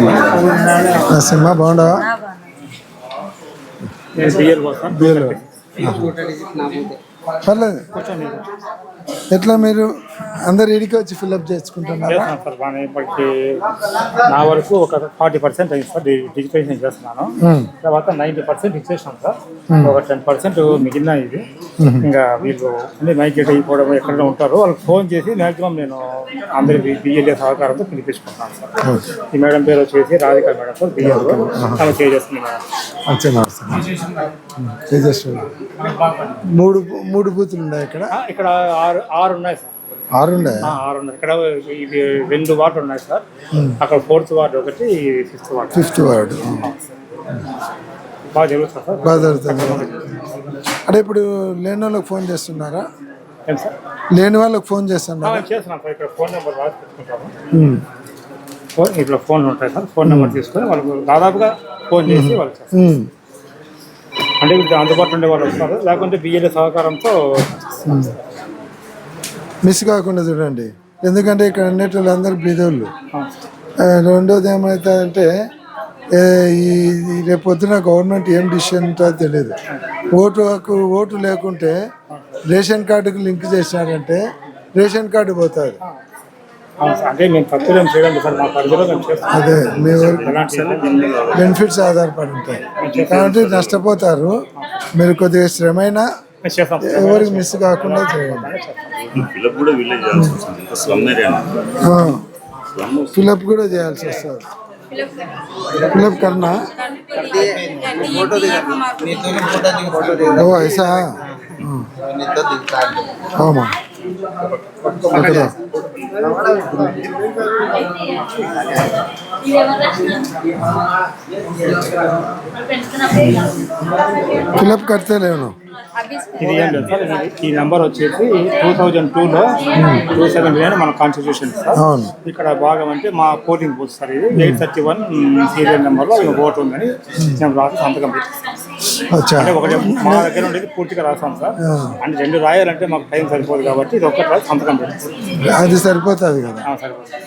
నరసింహ బాగుండవా? బియ్యలు పర్లేదు. ఎట్లా మీరు అందరు ఇడికి వచ్చి ఫిల్అప్ చేసుకుంటున్నారా? ఇప్పటికి నా వరకు ఒక 40% అయింది సార్. డిజిటలైజేషన్ చేస్తున్నాను. తర్వాత 90% ఇచ్చేసాను సార్. ఒక 10% మిగిలిన ఇది ఇంకా వీళ్ళు అన్ని మైగ్రేట్ అయిపోవడం ఎక్కడ ఉంటారో వాళ్ళకి ఫోన్ చేసి మాక్సిమం నేను అందరి బిఎల్ఏ సహకారంతో పిలిపించుకుంటున్నాను సార్. ఈ మేడం పేరు వచ్చేసి రాధిక మేడం సార్. బిఎల్ఓ ఆమె చేస్తుంది మేడం. మూడు బూతులు ఉన్నాయి ఇక్కడ. ఇక్కడ ఆరు ఉన్నాయి సార్. ఆరు ఉన్నాయి. ఇక్కడ ఇది 2 వార్డు ఉన్నాయి సార్. అక్కడ 4th వార్డు ఒకటి, 5th వార్డు. బాగా జరుగుతుంది సార్. బాగా జరుగుతుంది. అంటే ఇప్పుడు లేని వాళ్ళకి ఫోన్ చేస్తున్నారా? ఏం సార్? లేని వాళ్ళకి ఫోన్ చేస్తున్నారా? చేస్తున్నాం సార్. ఇక్కడ ఫోన్ నెంబర్ రాసి పెట్టుకుంటాము. ఇట్లా ఫోన్ ఉంటాయి సార్. ఫోన్ నెంబర్ తీసుకొని వాళ్ళకు దాదాపుగా ఫోన్ చేసి వాళ్ళు చేస్తారు. అంటే వీళ్ళకి అందుబాటులో ఉండే వాళ్ళు వస్తారు. లేకుంటే బిఎల్ఏ సహకారంతో మిస్ కాకుండా చూడండి. ఎందుకంటే ఇక్కడ ఉండేటోళ్ళు అందరూ బీదోళ్ళు. రెండోది ఏమవుతుందంటే రేపు పొద్దున గవర్నమెంట్ ఏం డిసిషన్ ఉంటుందో తెలియదు. ఓటు లేకుంటే రేషన్ కార్డుకు లింక్ చేసినారంటే రేషన్ కార్డు పోతుంది. అంటే మేము తక్కువ చేయడం సార్. మా పరిధిలో మేము చేస్తాం. అదే మీ బెనిఫిట్స్ ఆధారపడి ఉంటాయి కాబట్టి నష్టపోతారు. మీరు కొద్దిగా శ్రమైనా ఎవరికి మిస్ కాకుండా చేయండి. ఫిలప్ కూడా చేయాల్సి వస్తుంది. ఫిలప్ కన్నా ऐसा ఫిలప్ करते లేను. ఇది ఏం లేదు సార్. ఈ నెంబర్ వచ్చేసి 2002లో 279 మన కాన్స్టిట్యూషన్ సార్. ఇక్కడ భాగం అంటే మా పోలింగ్ బూత్ సార్. ఇది 831 సీరియల్ నెంబర్లో ఓటు ఉందని మేము రాసి సంతకం పెట్టాం. అంటే ఒకటి మా దగ్గర ఉండేది పూర్తిగా రాసాం సార్. అంటే 2 రాయాలంటే మాకు టైం సరిపోదు కాబట్టి ఇది ఒక్కటి రాసి సంతకం పెట్టాం. అది సరిపోతుంది కదా? సరిపోతుంది.